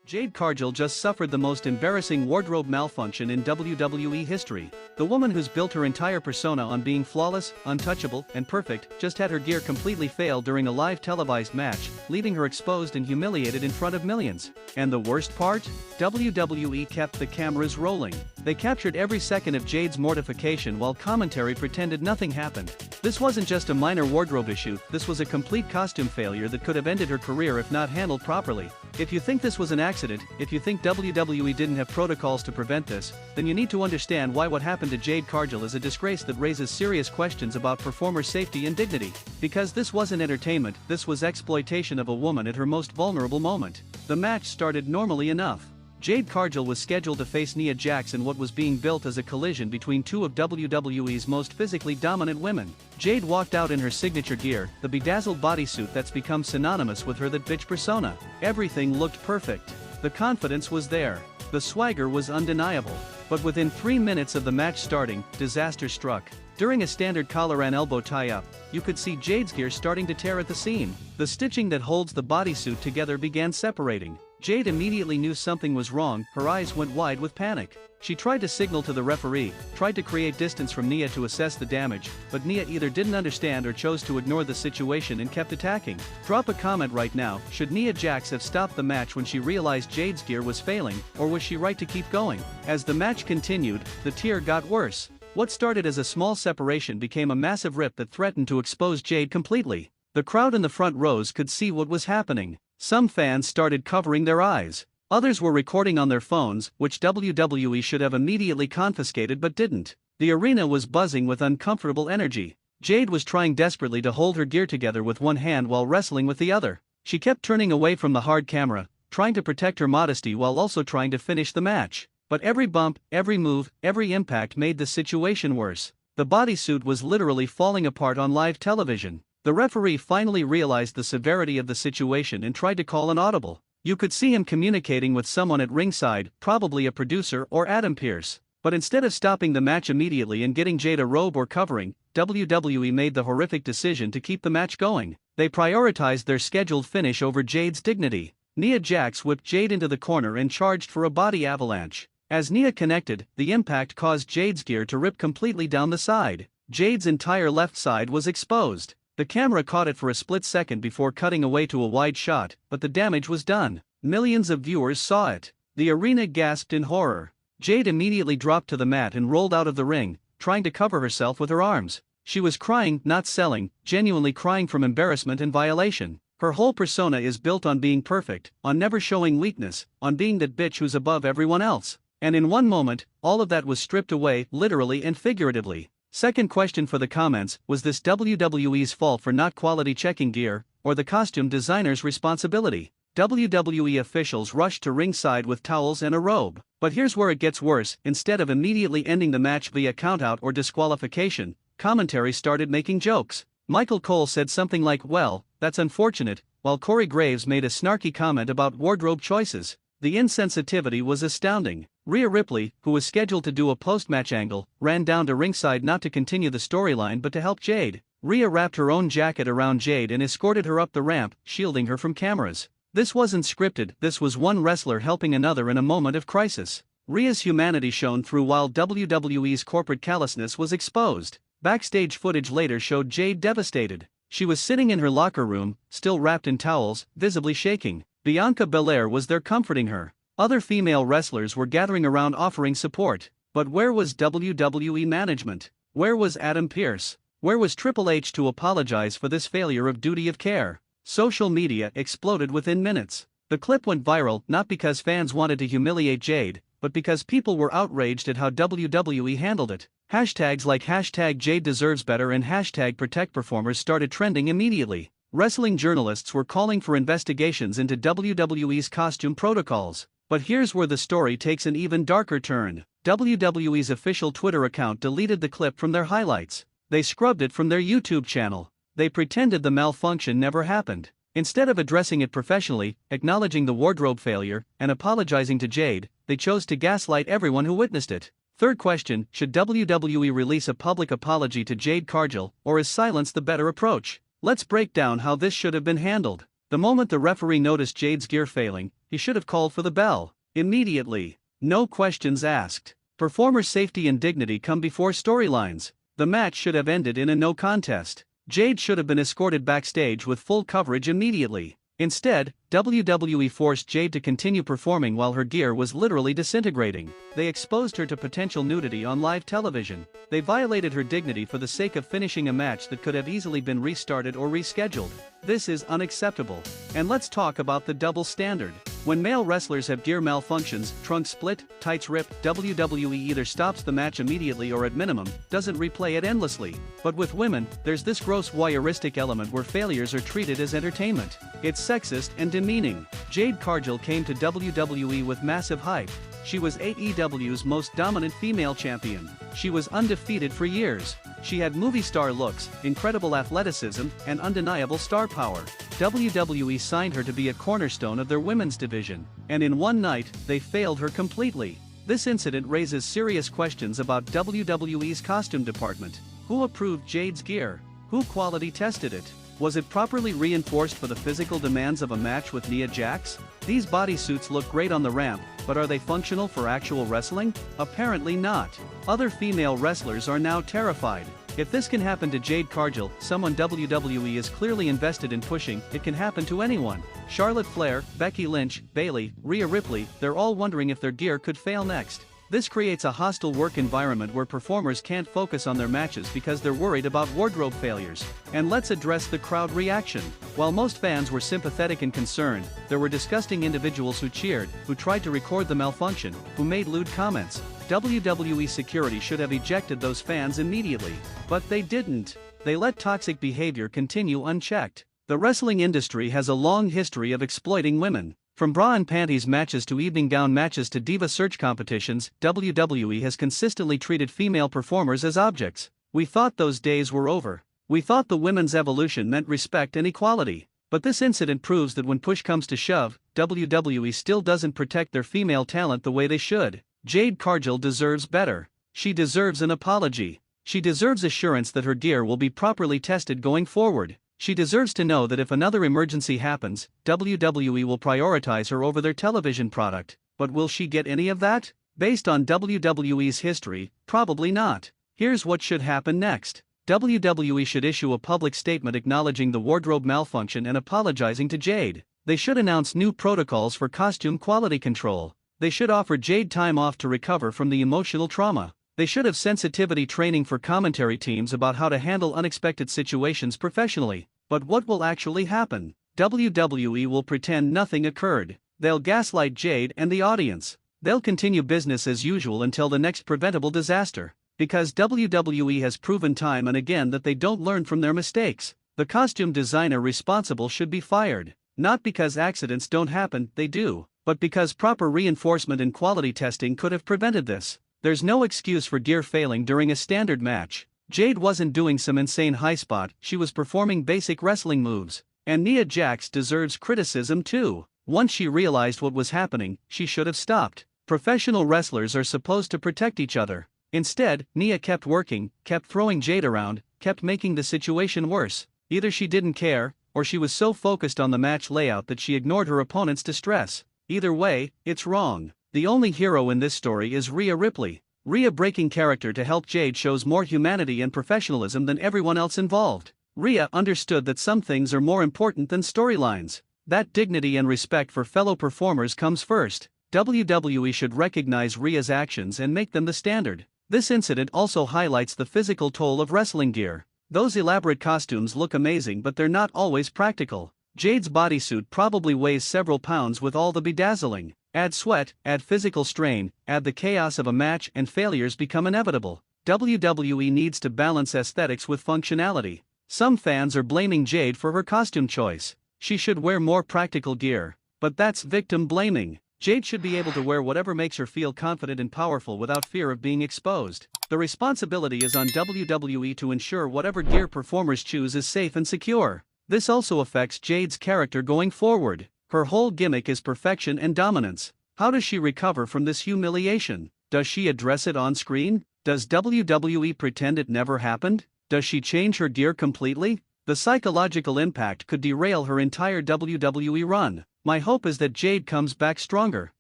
Jade Cargill just suffered the most embarrassing wardrobe malfunction in WWE history. The woman who's built her entire persona on being flawless, untouchable, and perfect, just had her gear completely fail during a live televised match, leaving her exposed and humiliated in front of millions. And the worst part? WWE kept the cameras rolling. They captured every second of Jade's mortification while commentary pretended nothing happened. This wasn't just a minor wardrobe issue, this was a complete costume failure that could have ended her career if not handled properly. If you think this was an accident, if you think WWE didn't have protocols to prevent this, then you need to understand why what happened to Jade Cargill is a disgrace that raises serious questions about performer safety and dignity. Because this wasn't entertainment, this was exploitation of a woman at her most vulnerable moment. The match started normally enough. Jade Cargill was scheduled to face Nia Jax in what was being built as a collision between two of WWE's most physically dominant women. Jade walked out in her signature gear, the bedazzled bodysuit that's become synonymous with her that bitch persona. Everything looked perfect. The confidence was there. The swagger was undeniable. But within 3 minutes of the match starting, disaster struck. During a standard collar and elbow tie-up, you could see Jade's gear starting to tear at the seam. The stitching that holds the bodysuit together began separating. Jade immediately knew something was wrong, her eyes went wide with panic. She tried to signal to the referee, tried to create distance from Nia to assess the damage, but Nia either didn't understand or chose to ignore the situation and kept attacking. Drop a comment right now, should Nia Jax have stopped the match when she realized Jade's gear was failing, or was she right to keep going? As the match continued, the tear got worse. What started as a small separation became a massive rip that threatened to expose Jade completely. The crowd in the front rows could see what was happening. Some fans started covering their eyes. Others were recording on their phones, which WWE should have immediately confiscated but didn't. The arena was buzzing with uncomfortable energy. Jade was trying desperately to hold her gear together with one hand while wrestling with the other. She kept turning away from the hard camera, trying to protect her modesty while also trying to finish the match. But every bump, every move, every impact made the situation worse. The bodysuit was literally falling apart on live television. The referee finally realized the severity of the situation and tried to call an audible. You could see him communicating with someone at ringside, probably a producer or Adam Pearce. But instead of stopping the match immediately and getting Jade a robe or covering, WWE made the horrific decision to keep the match going. They prioritized their scheduled finish over Jade's dignity. Nia Jax whipped Jade into the corner and charged for a body avalanche. As Nia connected, the impact caused Jade's gear to rip completely down the side. Jade's entire left side was exposed. The camera caught it for a split second before cutting away to a wide shot, but the damage was done. Millions of viewers saw it. The arena gasped in horror. Jade immediately dropped to the mat and rolled out of the ring, trying to cover herself with her arms. She was crying, not selling, genuinely crying from embarrassment and violation. Her whole persona is built on being perfect, on never showing weakness, on being that bitch who's above everyone else. And in one moment, all of that was stripped away, literally and figuratively. Second question for the comments, was this WWE's fault for not quality checking gear, or the costume designer's responsibility? WWE officials rushed to ringside with towels and a robe. But here's where it gets worse, instead of immediately ending the match via countout or disqualification, commentary started making jokes. Michael Cole said something like, "Well, that's unfortunate," while Corey Graves made a snarky comment about wardrobe choices. The insensitivity was astounding. Rhea Ripley, who was scheduled to do a post-match angle, ran down to ringside not to continue the storyline but to help Jade. Rhea wrapped her own jacket around Jade and escorted her up the ramp, shielding her from cameras. This wasn't scripted, this was one wrestler helping another in a moment of crisis. Rhea's humanity shone through while WWE's corporate callousness was exposed. Backstage footage later showed Jade devastated. She was sitting in her locker room, still wrapped in towels, visibly shaking. Bianca Belair was there comforting her. Other female wrestlers were gathering around offering support. But where was WWE management? Where was Adam Pearce? Where was Triple H to apologize for this failure of duty of care? Social media exploded within minutes. The clip went viral not because fans wanted to humiliate Jade, but because people were outraged at how WWE handled it. Hashtags like #JadeDeservesBetter and #ProtectPerformers started trending immediately. Wrestling journalists were calling for investigations into WWE's costume protocols. But here's where the story takes an even darker turn. WWE's official Twitter account deleted the clip from their highlights. They scrubbed it from their YouTube channel. They pretended the malfunction never happened. Instead of addressing it professionally, acknowledging the wardrobe failure, and apologizing to Jade, they chose to gaslight everyone who witnessed it. Third question, should WWE release a public apology to Jade Cargill, or is silence the better approach? Let's break down how this should have been handled. The moment the referee noticed Jade's gear failing, he should have called for the bell. Immediately. No questions asked. Performer safety and dignity come before storylines. The match should have ended in a no contest. Jade should have been escorted backstage with full coverage immediately. Instead, WWE forced Jade to continue performing while her gear was literally disintegrating. They exposed her to potential nudity on live television. They violated her dignity for the sake of finishing a match that could have easily been restarted or rescheduled. This is unacceptable. And let's talk about the double standard. When male wrestlers have gear malfunctions, trunks split, tights rip, WWE either stops the match immediately or at minimum, doesn't replay it endlessly. But with women, there's this gross voyeuristic element where failures are treated as entertainment. It's sexist and demeaning. Jade Cargill came to WWE with massive hype. She was AEW's most dominant female champion. She was undefeated for years. She had movie star looks, incredible athleticism, and undeniable star power. WWE signed her to be a cornerstone of their women's division, and in one night, they failed her completely. This incident raises serious questions about WWE's costume department. Who approved Jade's gear? Who quality tested it? Was it properly reinforced for the physical demands of a match with Nia Jax? These bodysuits look great on the ramp, but are they functional for actual wrestling? Apparently not. Other female wrestlers are now terrified. If this can happen to Jade Cargill, someone WWE is clearly invested in pushing, it can happen to anyone. Charlotte Flair, Becky Lynch, Bayley, Rhea Ripley, they're all wondering if their gear could fail next. This creates a hostile work environment where performers can't focus on their matches because they're worried about wardrobe failures. And let's address the crowd reaction. While most fans were sympathetic and concerned, there were disgusting individuals who cheered, who tried to record the malfunction, who made lewd comments. WWE security should have ejected those fans immediately. But they didn't. They let toxic behavior continue unchecked. The wrestling industry has a long history of exploiting women. From bra and panties matches to evening gown matches to diva search competitions, WWE has consistently treated female performers as objects. We thought those days were over. We thought the women's evolution meant respect and equality. But this incident proves that when push comes to shove, WWE still doesn't protect their female talent the way they should. Jade Cargill deserves better. She deserves an apology. She deserves assurance that her gear will be properly tested going forward. She deserves to know that if another emergency happens, WWE will prioritize her over their television product. But will she get any of that? Based on WWE's history, probably not. Here's what should happen next. WWE should issue a public statement acknowledging the wardrobe malfunction and apologizing to Jade. They should announce new protocols for costume quality control. They should offer Jade time off to recover from the emotional trauma. They should have sensitivity training for commentary teams about how to handle unexpected situations professionally. But what will actually happen? WWE will pretend nothing occurred. They'll gaslight Jade and the audience. They'll continue business as usual until the next preventable disaster. Because WWE has proven time and again that they don't learn from their mistakes. The costume designer responsible should be fired. Not because accidents don't happen, they do, but because proper reinforcement and quality testing could have prevented this. There's no excuse for gear failing during a standard match. Jade wasn't doing some insane high spot, she was performing basic wrestling moves. And Nia Jax deserves criticism too. Once she realized what was happening, she should have stopped. Professional wrestlers are supposed to protect each other. Instead, Nia kept working, kept throwing Jade around, kept making the situation worse. Either she didn't care, or she was so focused on the match layout that she ignored her opponent's distress. Either way, it's wrong. The only hero in this story is Rhea Ripley. Rhea breaking character to help Jade shows more humanity and professionalism than everyone else involved. Rhea understood that some things are more important than storylines. That dignity and respect for fellow performers comes first. WWE should recognize Rhea's actions and make them the standard. This incident also highlights the physical toll of wrestling gear. Those elaborate costumes look amazing, but they're not always practical. Jade's bodysuit probably weighs several pounds with all the bedazzling. Add sweat, add physical strain, add the chaos of a match, and failures become inevitable. WWE needs to balance aesthetics with functionality. Some fans are blaming Jade for her costume choice. She should wear more practical gear. But that's victim blaming. Jade should be able to wear whatever makes her feel confident and powerful without fear of being exposed. The responsibility is on WWE to ensure whatever gear performers choose is safe and secure. This also affects Jade's character going forward. Her whole gimmick is perfection and dominance. How does she recover from this humiliation? Does she address it on screen? Does WWE pretend it never happened? Does she change her gear completely? The psychological impact could derail her entire WWE run. My hope is that Jade comes back stronger,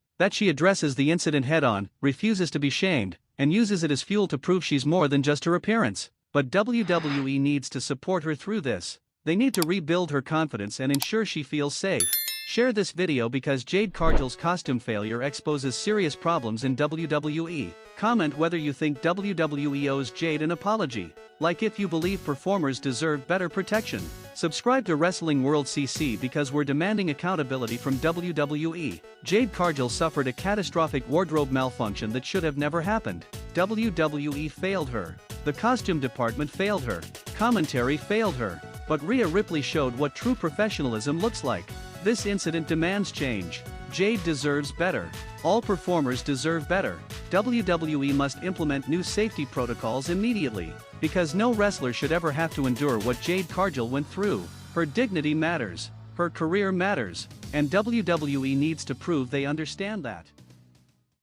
that she addresses the incident head-on, refuses to be shamed, and uses it as fuel to prove she's more than just her appearance. But WWE needs to support her through this. They need to rebuild her confidence and ensure she feels safe. Share this video because Jade Cargill's costume failure exposes serious problems in WWE. Comment whether you think WWE owes Jade an apology. Like if you believe performers deserve better protection. Subscribe to Wrestling World CC because we're demanding accountability from WWE. Jade Cargill suffered a catastrophic wardrobe malfunction that should have never happened. WWE failed her. The costume department failed her. Commentary failed her. But Rhea Ripley showed what true professionalism looks like. This incident demands change. Jade deserves better. All performers deserve better. WWE must implement new safety protocols immediately, because no wrestler should ever have to endure what Jade Cargill went through. Her dignity matters. Her career matters. And WWE needs to prove they understand that.